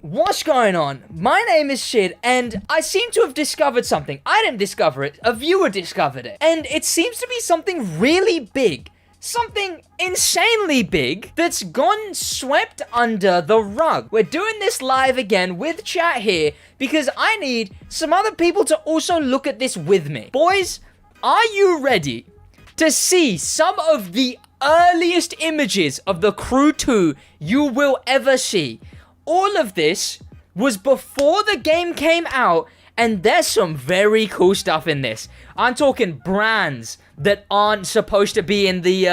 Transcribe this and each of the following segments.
What's going on? My name is Sid, and I seem to have discovered something. I didn't discover it, a viewer discovered it. And it seems to be something really big. Something insanely big that's gone swept under the rug. We're doing this live again with chat here because I need some other people to also look at this with me. Boys, are you ready to see some of the earliest images of the Crew 2 you will ever see? All of this was before the game came out, and there's some very cool stuff in this. I'm talking brands that aren't supposed to be in the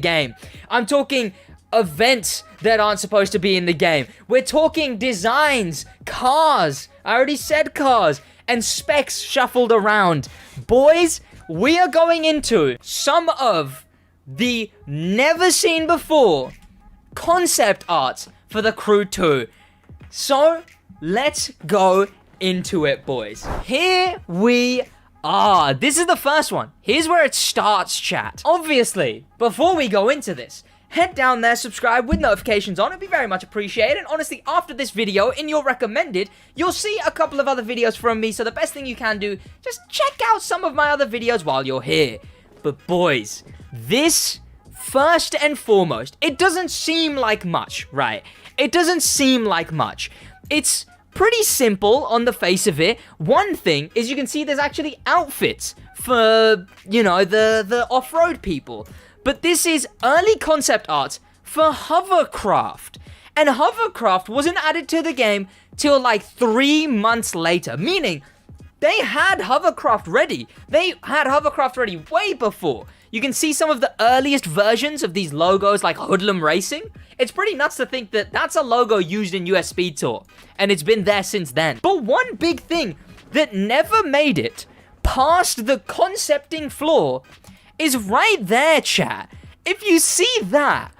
game. I'm talking events that aren't supposed to be in the game. We're talking designs, cars. I already said cars, and specs shuffled around. Boys, we are going into some of the never seen before concept art for the Crew 2. So, let's go into it, boys. Here we are. This is the first one. Here's where it starts, chat. Obviously, before we go into this, head down there, subscribe with notifications on. It'd be very much appreciated. And honestly, after this video, in your recommended, you'll see a couple of other videos from me. So the best thing you can do, just check out some of my other videos while you're here. But boys, this, first and foremost, it doesn't seem like much, right? It doesn't seem like much. It's pretty simple on the face of it. One thing is you can see there's actually outfits for, you know, the off-road people. But this is early concept art for Hovercraft. And Hovercraft wasn't added to the game till like 3 months later, meaning they had Hovercraft ready. They had Hovercraft ready way before. You can see some of the earliest versions of these logos like Hoodlum Racing. It's pretty nuts to think that that's a logo used in US Speed Tour, and it's been there since then. But one big thing that never made it past the concepting floor is right there, chat. If you see that,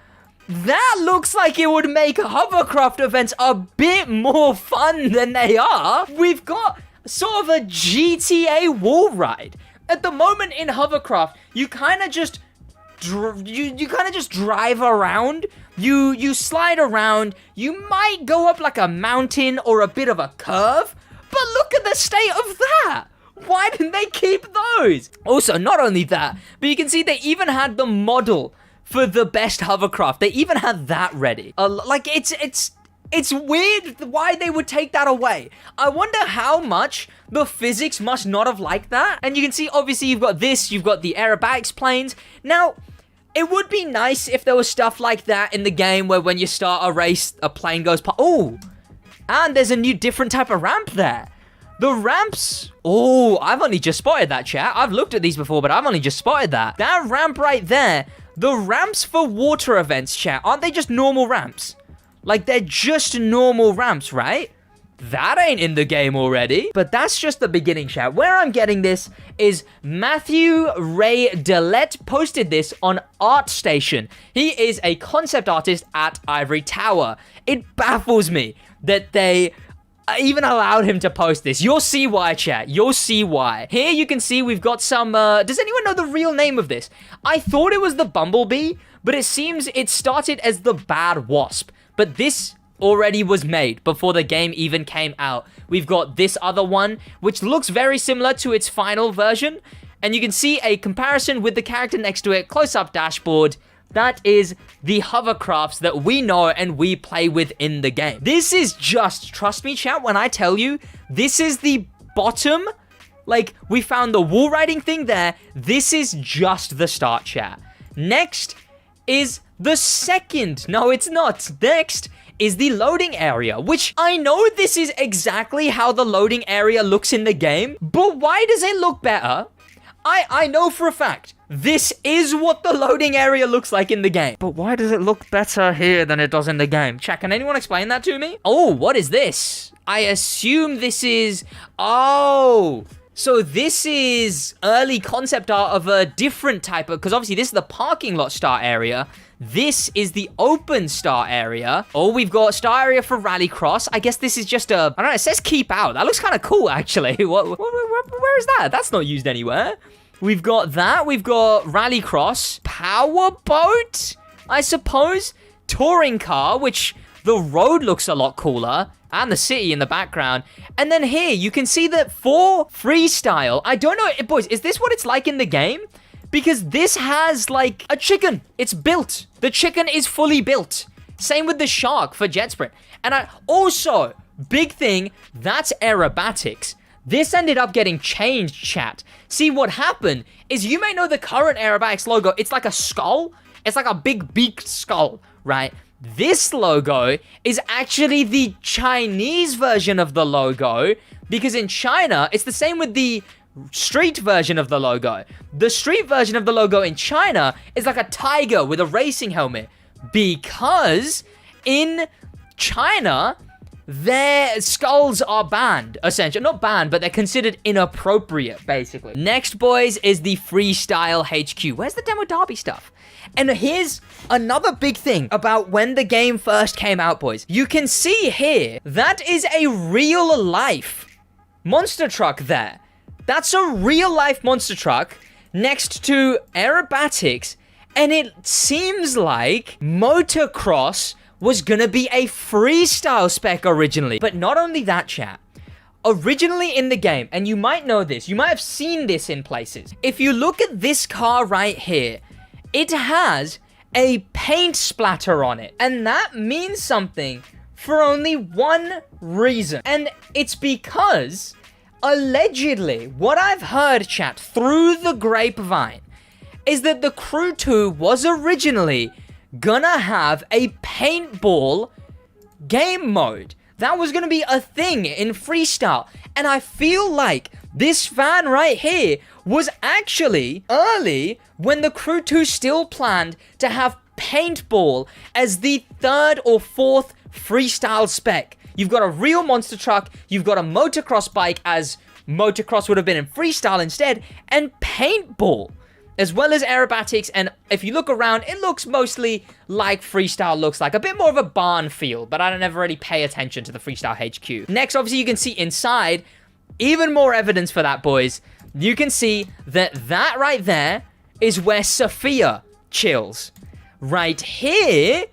that looks like it would make Hovercraft events a bit more fun than they are. We've got sort of a GTA wall ride. At the moment in Hovercraft, you kind of just drive around. You slide around. You might go up like a mountain or a bit of a curve. But look at the state of that. Why didn't they keep those? Also, not only that, but you can see they even had the model for the best Hovercraft. They even had that ready. Like, it's weird why they would take that away. I wonder how much the physics must not have liked that. And you can see, obviously, you've got this. You've got the aerobatics planes. Now, it would be nice if there was stuff like that in the game where when you start a race, a plane goes past. Oh, and there's a new different type of ramp there. The ramps. Oh, I've only just spotted that, chat. I've looked at these before, but I've only just spotted that. That ramp right there. The ramps for water events, chat. Aren't they just normal ramps? Like, they're just normal ramps, right? That ain't in the game already. But that's just the beginning, chat. Where I'm getting this is Matthew Ray Dillette posted this on ArtStation. He is a concept artist at Ivory Tower. It baffles me that they even allowed him to post this. You'll see why, chat. You'll see why. Here you can see we've got some, does anyone know the real name of this? I thought it was the Bumblebee, but it seems it started as the Bad Wasp. But this already was made before the game even came out. We've got this other one, which looks very similar to its final version. And you can see a comparison with the character next to it, close-up dashboard. That is the hovercrafts that we know and we play with in the game. This is just, trust me, chat, when I tell you, this is the bottom. Like, we found the wall riding thing there. This is just the start, chat. Next is the second. No, it's not. Next is the loading area, which I know this is exactly how the loading area looks in the game, but why does it look better? I know for a fact this is what the loading area looks like in the game. But why does it look better here than it does in the game? Chat, can anyone explain that to me? Oh, what is this? I assume this is... Oh, so this is early concept art of a different type of... Because obviously this is the parking lot start area. This is the open start area. Oh, we've got start area for Rallycross. I guess this is just a... I don't know, it says keep out. That looks kind of cool, actually. Where is that? That's not used anywhere. We've got that. We've got Rallycross. Powerboat, I suppose. Touring car, which The road looks a lot cooler, and the city in the background. And then here, you can see that for freestyle, I don't know, boys, is this what it's like in the game? Because this has, like, a chicken. It's built. The chicken is fully built. Same with the shark for jet sprint. And also, big thing, that's aerobatics. This ended up getting changed, chat. See, what happened is you may know the current aerobatics logo. It's like a skull. It's like a big beaked skull, right? This logo is actually the Chinese version of the logo, because in China, it's the same with the street version of the logo. The street version of the logo in China is like a tiger with a racing helmet, because in China, their skulls are banned, essentially. Not banned, but they're considered inappropriate, basically. Next, boys, is the Freestyle HQ. Where's the Demo Derby stuff? And here's another big thing about when the game first came out, boys. You can see here, that is a real-life monster truck there. That's a real-life monster truck next to aerobatics, and it seems like motocross was gonna be a freestyle spec originally. But not only that, chat. Originally in the game, and you might know this, you might have seen this in places. If you look at this car right here, it has a paint splatter on it. And that means something for only one reason. And it's because, allegedly, what I've heard, chat, through the grapevine, is that the Crew 2 was originally gonna have a paintball game mode. That was gonna be a thing in freestyle. And I feel like this fan right here was actually early when the Crew 2 still planned to have paintball as the third or fourth freestyle spec. You've got a real monster truck, you've got a motocross bike, as motocross would have been in freestyle instead, and paintball, as well as aerobatics. And if you look around, it looks mostly like freestyle looks like. A bit more of a barn feel, but I don't ever really pay attention to the Freestyle HQ. Next, obviously, you can see inside, even more evidence for that, boys. You can see that that right there is where Sophia chills. Right here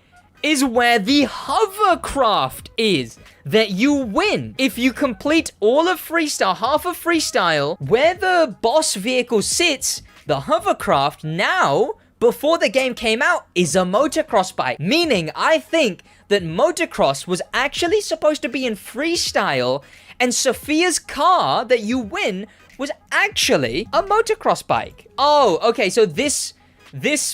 is where the Hovercraft is that you win. If you complete all of freestyle, half of freestyle, where the boss vehicle sits, the Hovercraft now, before the game came out, is a motocross bike. Meaning, I think that motocross was actually supposed to be in freestyle, and Sophia's car that you win was actually a motocross bike. Oh, okay, so this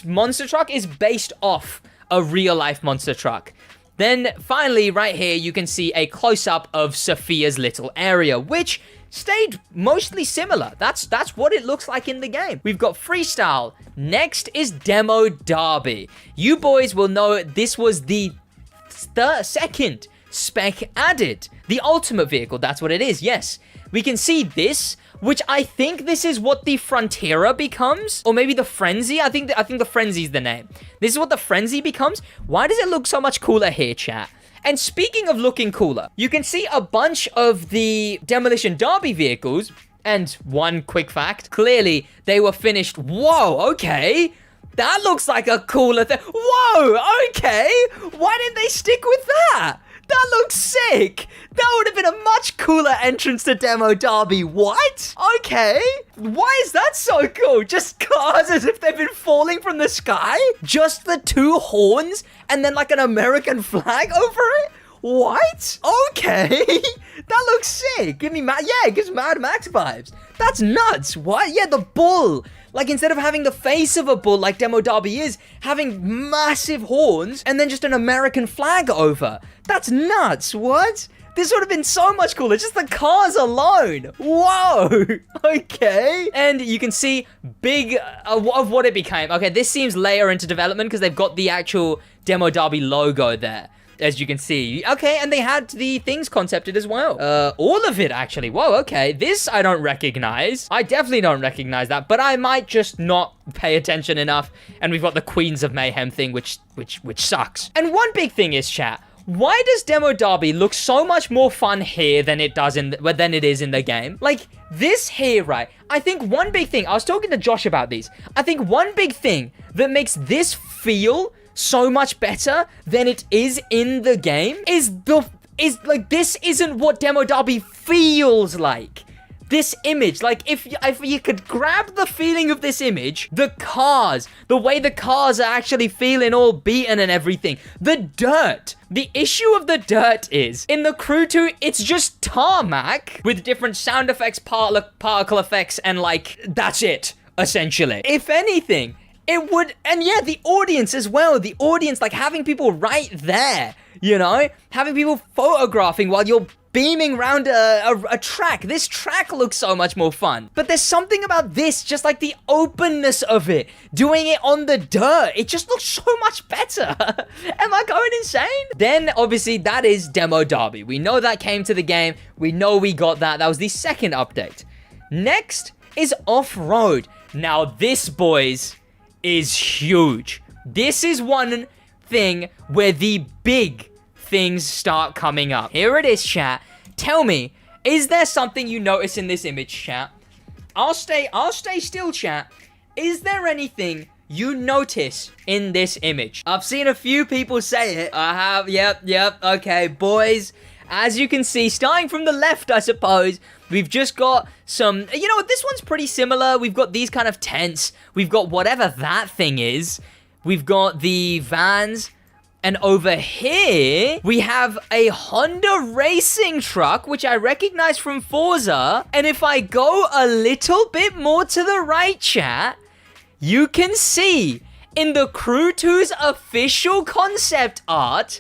monster truck is based off a real-life monster truck. Then, finally, right here, you can see a close-up of Sophia's little area, which stayed mostly similar. That's what it looks like in the game. We've got freestyle. Next is Demo Derby. You boys will know this was the second spec added. The ultimate vehicle, that's what it is, yes. We can see this, which I think this is what the Frontiera becomes, or maybe the Frenzy. I think the Frenzy is the name. This is what the Frenzy becomes. Why does it look so much cooler here, chat? And speaking of looking cooler, you can see a bunch of the Demolition Derby vehicles, and one quick fact, clearly they were finished. Whoa, okay. That looks like a cooler thing. Whoa, okay. Why didn't they stick with that? That looks sick. That would have been a much cooler entrance to Demo Derby. What? Okay. Why is that so cool? Just cars as if they've been falling from the sky? Just the two horns and then like an American flag over it? What? Okay. That looks sick. Give me it gives Mad Max vibes. That's nuts. What? Yeah, the bull. Like, instead of having the face of a bull like Demo Derby is, having massive horns and then just an American flag over. That's nuts. What? This would have been so much cooler. Just the cars alone. Whoa. Okay. And you can see big of what it became. Okay, this seems later into development because they've got the actual Demo Derby logo there, as you can see. Okay, and they had the things concepted as well. All of it, actually. Whoa, okay. This I don't recognize. I definitely don't recognize that, but I might just not pay attention enough. And we've got the Queens of Mayhem thing, which sucks. And one big thing is, chat, why does Demo Derby look so much more fun here than it does than it is in the game? Like, this here, right? I think one big thing, I was talking to Josh about these. I think one big thing that makes this feel so much better than it is in the game is like, this isn't what Demo Derby feels like. This image, like, if you could grab the feeling of this image, the cars, the way the cars are actually feeling all beaten and everything, the dirt. The issue of the dirt is, in the Crew 2, it's just tarmac with different sound effects, particle effects, and, like, that's it, essentially. If anything, it would, and yeah, the audience as well, the audience, like, having people right there, you know? Having people photographing while you're beaming around a track. This track looks so much more fun. But there's something about this, just like the openness of it, doing it on the dirt. It just looks so much better. Am I going insane? Then, obviously, that is Demo Derby. We know that came to the game. We know we got that. That was the second update. Next is Off-Road. Now, this, boys, is huge. This is one thing where the big things start coming up. Here it is, chat. Tell me, is there something you notice in this image, chat? I'll stay still, chat. Is there anything you notice in this image? I've seen a few people say it. I have, yep, okay, boys. As you can see, starting from the left, I suppose, we've just got some, you know what, this one's pretty similar. We've got these kind of tents. We've got whatever that thing is. We've got the vans. And over here, we have a Honda racing truck, which I recognize from Forza. And if I go a little bit more to the right, chat, you can see in the Crew 2's official concept art,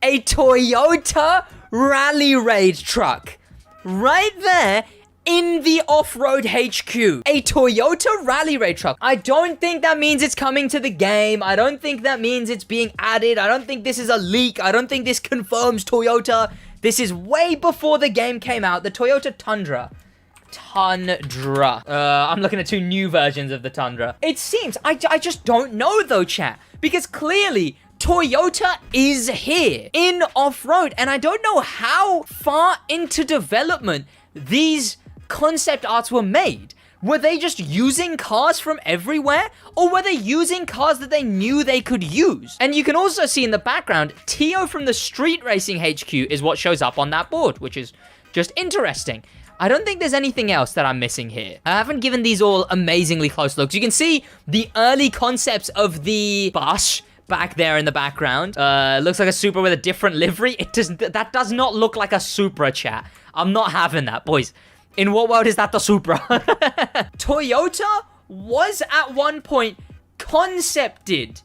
a Toyota Rally Raid truck. Right there in the Off-Road HQ. A Toyota Rally Raid truck. I don't think that means it's coming to the game. I don't think that means it's being added. I don't think this is a leak. I don't think this confirms Toyota. This is way before the game came out. The Toyota Tundra. I'm looking at two new versions of the Tundra. It seems, I just don't know though, chat. Because clearly, Toyota is here in Off-Road. And I don't know how far into development these concept arts were made. Were they just using cars from everywhere? Or were they using cars that they knew they could use? And you can also see in the background, Tio from the Street Racing HQ is what shows up on that board, which is just interesting. I don't think there's anything else that I'm missing here. I haven't given these all amazingly close looks. You can see the early concepts of the bus back there in the background. Looks like a Supra with a different livery. That does not look like a Supra, chat. I'm not having that, boys. In what world is that the Supra? Toyota was at one point concepted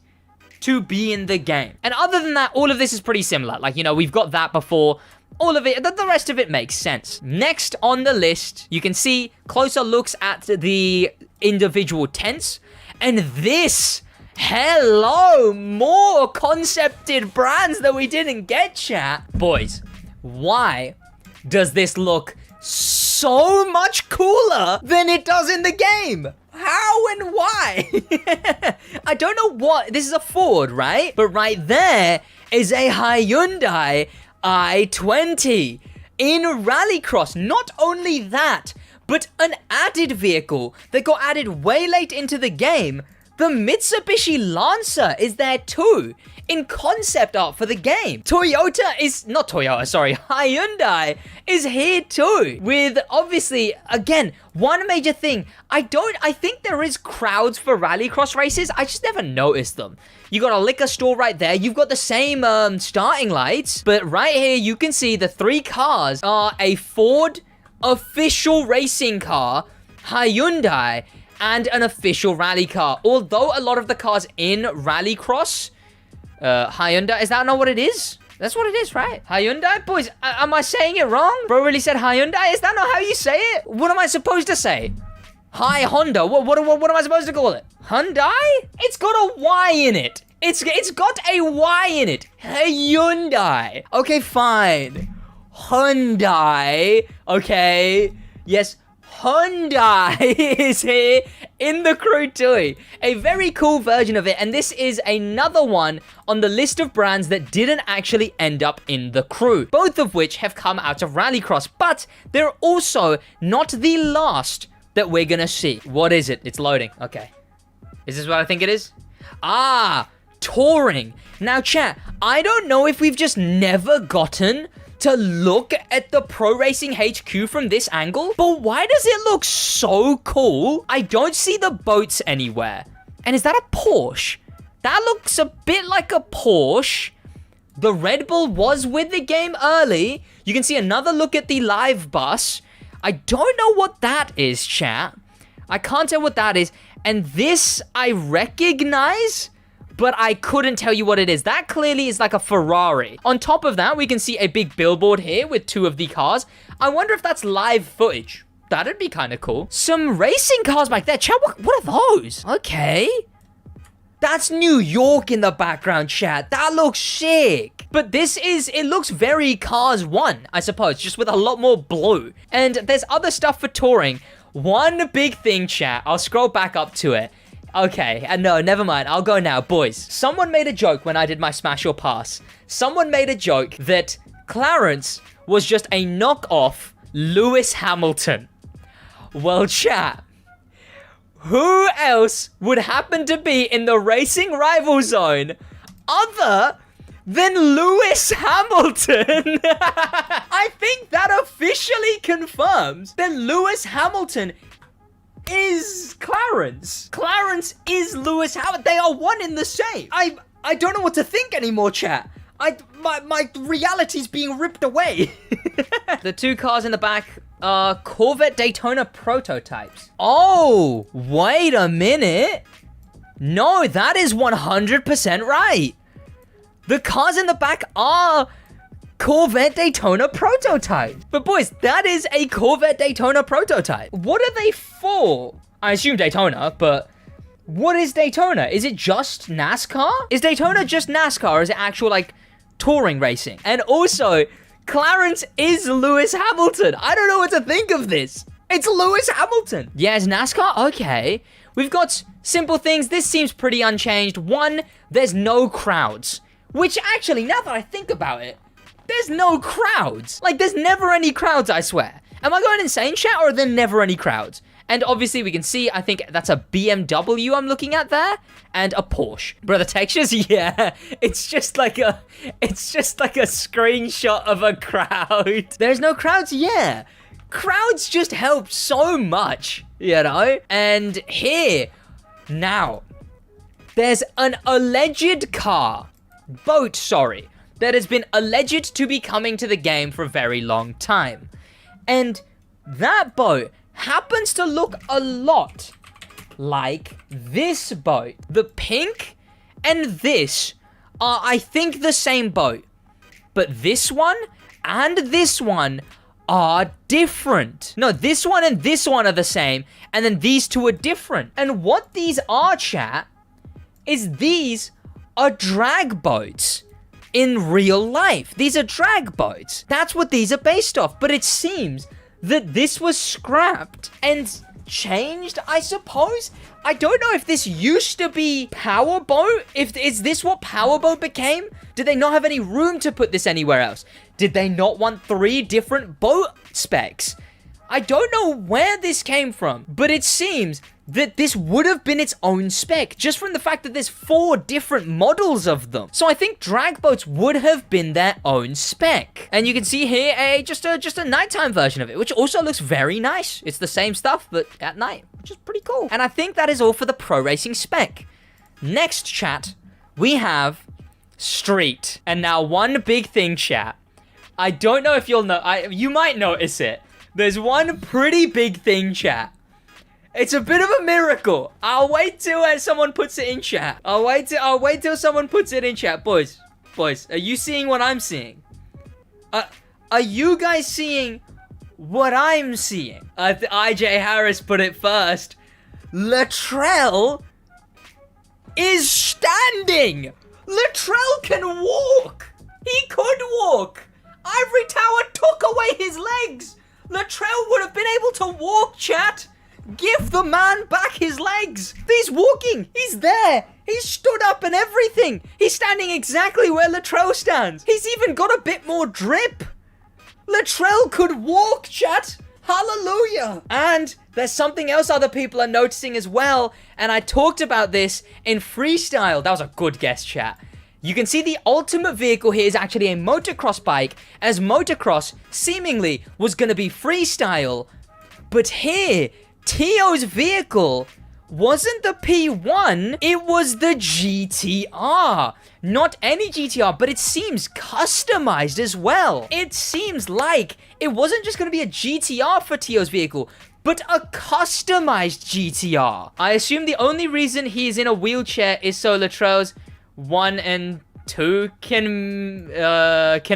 to be in the game. And other than that, all of this is pretty similar. Like, you know, we've got that before. All of it, the rest of it makes sense. Next on the list, you can see closer looks at the individual tents. And this, hello, more concepted brands that we didn't get, chat. Boys, why does this look so much cooler than it does in the game? How and why? I don't know what, this is a Ford, right? But right there is a Hyundai i20 in Rallycross. Not only that, but an added vehicle that got added way late into the game. The Mitsubishi Lancer is there too, in concept art for the game. Hyundai is here too. With, obviously, again, one major thing. I think there is crowds for Rallycross races. I just never noticed them. You got a liquor store right there. You've got the same starting lights. But right here, you can see the three cars are a Ford official racing car, Hyundai, and an official rally car. Although a lot of the cars in Rallycross, Hyundai, is that not what it is? That's what it is, right? Hyundai? Boys, am I saying it wrong? Bro really said Hyundai? Is that not how you say it? What am I supposed to say? Hi Honda. What am I supposed to call it? Hyundai? It's got a Y in it. It's got a Y in it. Hyundai. Okay, fine. Hyundai. Okay. Yes. Hyundai is here in the Crew 2. A very cool version of it, and this is another one on the list of brands that didn't actually end up in the Crew, both of which have come out of Rallycross, but they're also not the last that we're gonna see. What is it? It's loading. Okay. Is this what I think it is? Ah, touring. Now, chat, I don't know if we've just never gotten to look at the Pro Racing HQ from this angle, but why does it look so cool? I don't see the boats anywhere. And is that a Porsche? That looks a bit like a Porsche. The Red Bull was with the game early. You can see another look at the live bus. I don't know what that is, chat. I can't tell what that is. And this I recognize, but I couldn't tell you what it is. That clearly is like a Ferrari. On top of that, we can see a big billboard here with two of the cars. I wonder if that's live footage. That'd be kind of cool. Some racing cars back there. Chat, what are those? Okay. That's New York in the background, chat. That looks sick. But it looks very Cars 1, I suppose, just with a lot more blue. And there's other stuff for touring. One big thing, chat. I'll scroll back up to it. Okay, and no, never mind. I'll go now. Boys, someone made a joke when I did my Smash or Pass. Someone made a joke that Clarence was just a knockoff Lewis Hamilton. Well, chat, who else would happen to be in the racing rival zone other than Lewis Hamilton? I think that officially confirms that Lewis Hamilton is Clarence. Clarence is Lewis Hamilton. They are one in the same. I don't know what to think anymore, chat. My reality's being ripped away. The two cars in the back are Corvette Daytona prototypes. Oh, wait a minute. No, that is 100% right. The cars in the back are Corvette Daytona prototype. But boys, that is a Corvette Daytona prototype. What are they for? I assume Daytona, but what is Daytona? Is it just NASCAR? Is Daytona just NASCAR, or is it actual, like, touring racing? And also, Clarence is Lewis Hamilton. I don't know what to think of this. It's Lewis Hamilton. Yeah, it's NASCAR? Okay. We've got simple things. This seems pretty unchanged. One, there's no crowds. Which, actually, now that I think about it, there's no crowds. Like, there's never any crowds, I swear. Am I going insane, chat, or are there never any crowds? And obviously, we can see, I think that's a BMW I'm looking at there, and a Porsche. Bro, the textures, yeah, it's just like a screenshot of a crowd. There's no crowds, yeah. Crowds just help so much, you know? And here, now, there's an alleged boat, that has been alleged to be coming to the game for a very long time. And that boat happens to look a lot like this boat. The pink and this are, I think, the same boat. But this one and this one are different. No, this one and this one are the same, and then these two are different. And what these are, chat, is these are drag boats in real life. These are drag boats. That's what these are based off. But it seems that this was scrapped and changed, I suppose. I don't know if this used to be Powerboat. Is this what Powerboat became? Did they not have any room to put this anywhere else? Did they not want 3 different boat specs? I don't know where this came from, but it seems that this would have been its own spec, just from the fact that there's 4 different models of them. So I think drag boats would have been their own spec. And you can see here just a nighttime version of it, which also looks very nice. It's the same stuff, but at night, which is pretty cool. And I think that is all for the pro racing spec. Next, chat, we have street. And now one big thing, chat. I don't know if you'll know, you might notice it. There's one pretty big thing, chat. It's a bit of a miracle. I'll wait till someone puts it in chat. I'll wait till someone puts it in chat. Boys, are you seeing what I'm seeing? Are you guys seeing what I'm seeing? IJ Harris put it first. Latrell is standing. Latrell can walk. He could walk. Ivory Tower took away his legs. Latrell would have been able to walk, chat. Give the man back his legs. He's walking. He's there. He's stood up and everything. He's standing exactly where Latrell stands. He's even got a bit more drip. Latrell could walk, chat. Hallelujah. And there's something else other people are noticing as well. And I talked about this in freestyle. That was a good guess, chat. You can see the ultimate vehicle here is actually a motocross bike, as motocross seemingly was going to be freestyle. But here, Tio's vehicle wasn't the P1, it was the GTR. Not any GTR, but it seems customized as well. It seems like it wasn't just going to be a GTR for Tio's vehicle, but a customized GTR. I assume the only reason he's in a wheelchair is so Latrell's 1 and 2 can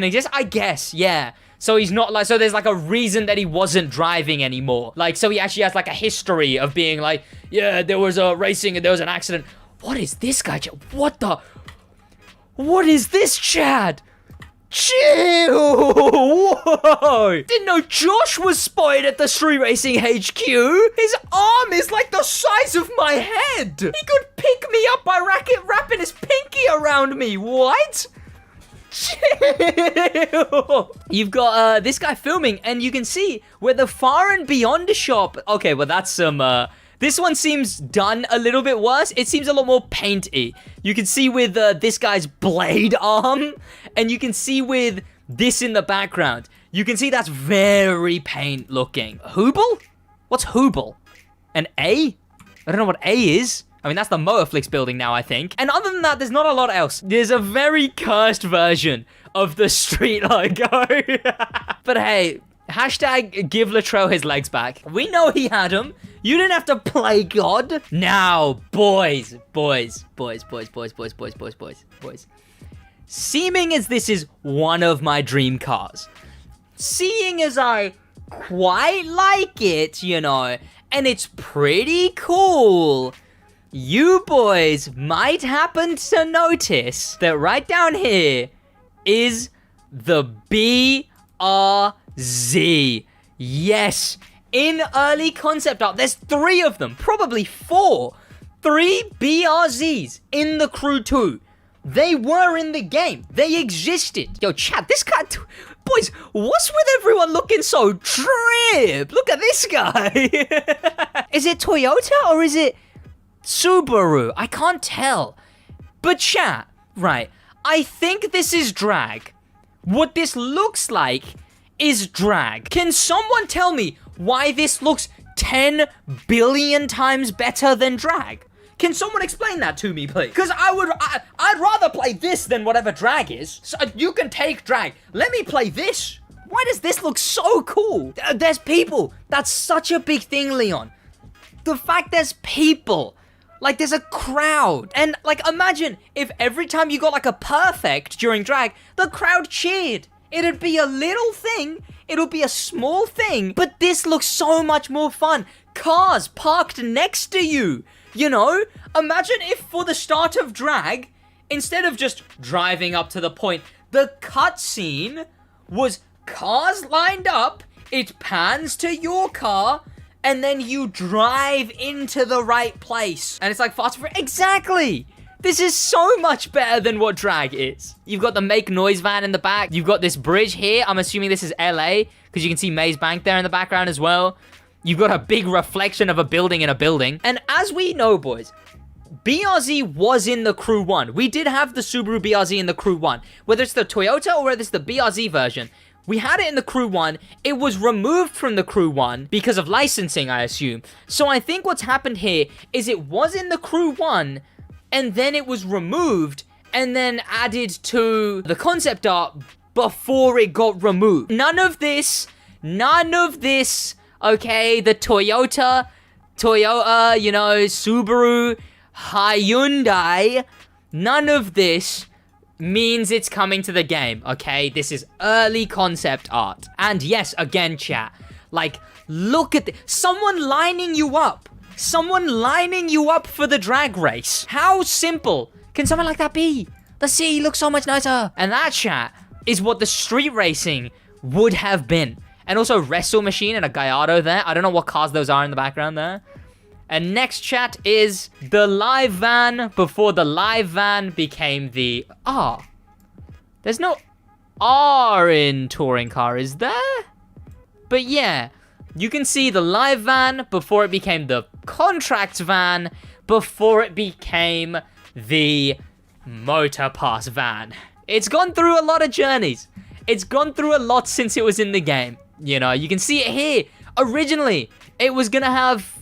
exist, I guess, yeah. So he's not like, so there's like a reason that he wasn't driving anymore. Like, so he actually has like a history of being like, yeah, there was a racing and there was an accident. What is this guy? What is this, Chad? Chill! Whoa! Didn't know Josh was spotted at the Street Racing HQ. His arm is like the size of my head. He could pick me up by wrapping his pinky around me. What? Chill. You've got this guy filming, and you can see where the Far and Beyond shop. Okay, well that's some. This one seems done a little bit worse. It seems a lot more painty. You can see with this guy's blade arm, and you can see with this in the background. You can see that's very paint looking. Hubel? What's Hubel? An A? I don't know what A is. I mean, that's the Motorflix building now, I think. And other than that, there's not a lot else. There's a very cursed version of the street logo. But hey, hashtag give Latrell his legs back. We know he had them. You didn't have to play God. Now, boys. Seeming as this is one of my dream cars. Seeing as I quite like it, you know, and it's pretty cool, you boys might happen to notice that right down here is the BRZ. Yes, in early concept art, there's 3 of them, probably 4. 3 BRZs in the Crew 2. They were in the game. They existed. Yo, chat, this guy... Boys, what's with everyone looking so trip? Look at this guy. Is it Toyota or is it Subaru? I can't tell. But chat, right, I think this is drag. What this looks like is drag. Can someone tell me why this looks 10 billion times better than drag? Can someone explain that to me, please? Because I'd rather play this than whatever drag is. So you can take drag. Let me play this. Why does this look so cool? There's people. That's such a big thing, Leon. The fact there's people. Like, there's a crowd. And, like, imagine if every time you got, like, a perfect during drag, the crowd cheered. It'd be a little thing. It'll be a small thing. But this looks so much more fun. Cars parked next to you. You know? Imagine if for the start of drag, instead of just driving up to the point, the cutscene was cars lined up, it pans to your car, and then you drive into the right place. And it's like Fast and Furious. Exactly! This is so much better than what drag is. You've got the Make Noise van in the back. You've got this bridge here. I'm assuming this is LA, because you can see Maze Bank there in the background as well. You've got a big reflection of a building in a building. And as we know, boys, BRZ was in the Crew 1. We did have the Subaru BRZ in the Crew 1. Whether it's the Toyota or whether it's the BRZ version, we had it in the Crew 1. It was removed from the Crew 1 because of licensing, I assume. So I think what's happened here is it was in the Crew 1, and then it was removed, and then added to the concept art before it got removed. None of this, okay, the Toyota, you know, Subaru, Hyundai, none of this means it's coming to the game, okay? This is early concept art. And yes, again, chat, like, look at this. Someone lining you up for the drag race. How simple can something like that be? The city looks so much nicer. And that, chat, is what the street racing would have been. And also Wrestle Machine and a Gallardo there. I don't know what cars those are in the background there. And next, chat, is the live van before the live van became the R. There's no R in touring car, is there? But yeah, You can see the live van before it became the contract van, before it became the motor pass van. It's gone through a lot of journeys. It's gone through a lot since it was in the game. You know, you can see it here. Originally, it was gonna have,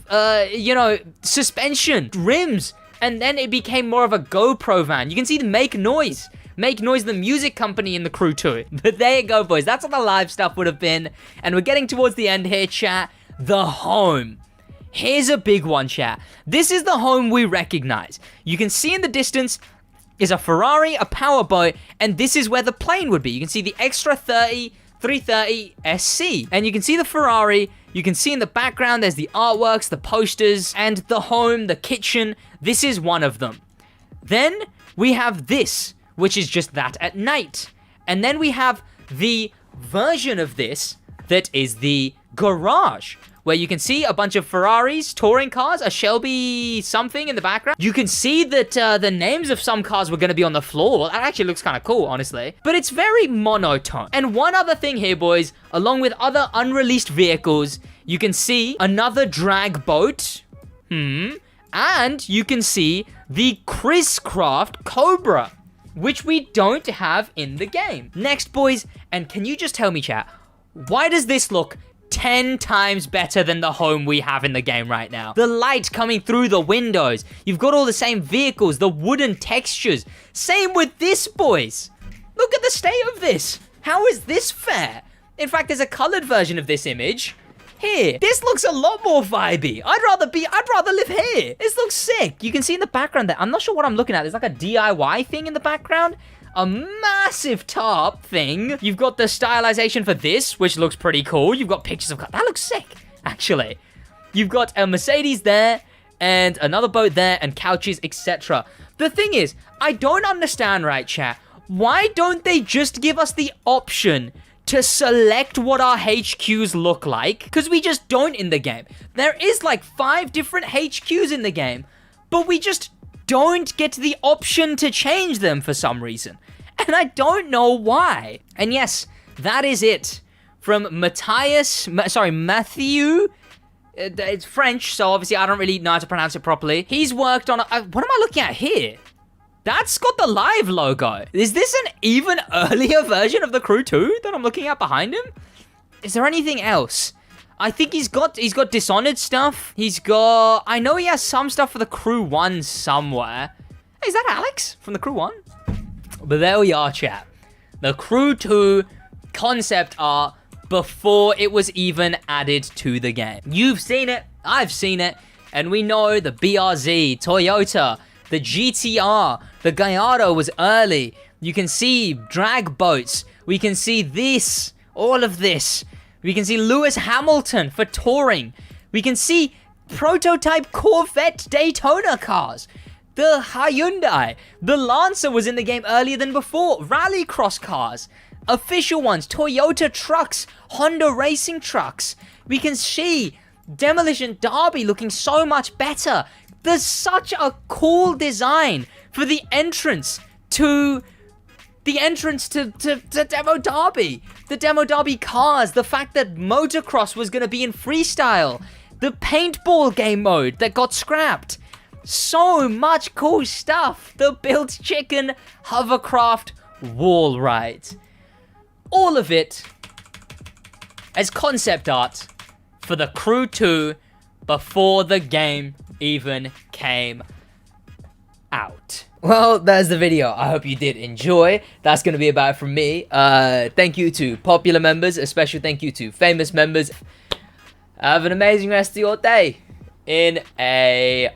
suspension, rims, and then it became more of a GoPro van. You can see the Make Noise. Make Noise, the music company in the Crew 2. But there you go, boys. That's what the live stuff would have been. And we're getting towards the end here, chat. The home. Here's a big one, chat. This is the home we recognize. You can see in the distance is a Ferrari, a powerboat, and this is where the plane would be. You can see the Extra 30 330 SC. And you can see the Ferrari. You can see in the background there's the artworks, the posters, and the home, the kitchen. This is one of them. Then we have this, which is just that at night. And then we have the version of this that is the garage, where you can see a bunch of Ferraris, touring cars, a Shelby something in the background. You can see that the names of some cars were going to be on the floor. That actually looks kind of cool, honestly. But it's very monotone. And one other thing here, boys, along with other unreleased vehicles, you can see another drag boat. And you can see the Chris Craft Cobra, which we don't have in the game. Next, boys, and can you just tell me, chat, why does this look 10 times better than the home we have in the game right now? The light coming through the windows. You've got all the same vehicles, the wooden textures. Same with this, boys. Look at the state of this. How is this fair? In fact, there's a colored version of this image. Here, this looks a lot more vibey. I'd rather live here. This looks sick. You can see in the background that I'm not sure what I'm looking at. There's like a DIY thing in the background. A massive tarp thing. You've got the stylization for this, which looks pretty cool. You've got pictures of cars. That looks sick, actually. You've got a Mercedes there, and another boat there, and couches, etc. The thing is, I don't understand, right, chat? Why don't they just give us the option to select what our HQs look like? Because we just don't in the game. There is like 5 different HQs in the game, but we just don't get the option to change them for some reason. And I don't know why. And yes, that is it from Matthew. It's French, so obviously I don't really know how to pronounce it properly. He's worked on, what am I looking at here? That's got the live logo. Is this an even earlier version of the Crew 2 that I'm looking at behind him? Is there anything else? I think he's got Dishonored stuff. I know he has some stuff for the Crew 1 somewhere. Hey, is that Alex from the Crew 1? But there we are, chat. The Crew 2 concept art before it was even added to the game. You've seen it, I've seen it, and we know the BRZ, Toyota, the GTR, the Gallardo was early. You can see drag boats. We can see this, all of this. We can see Lewis Hamilton for touring. We can see prototype Corvette Daytona cars. The Hyundai. The Lancer was in the game earlier than before. Rallycross cars. Official ones. Toyota trucks. Honda racing trucks. We can see Demolition Derby looking so much better. There's such a cool design for the entrance to Demo Derby. The Demo Derby cars, the fact that motocross was going to be in freestyle, the paintball game mode that got scrapped. So much cool stuff. The built chicken hovercraft wall ride. All of it as concept art for the Crew 2 before the game even came out. Well, there's the video. I hope you did enjoy. That's going to be about it from me. Thank you to popular members. A special thank you to famous members. Have an amazing rest of your day. In a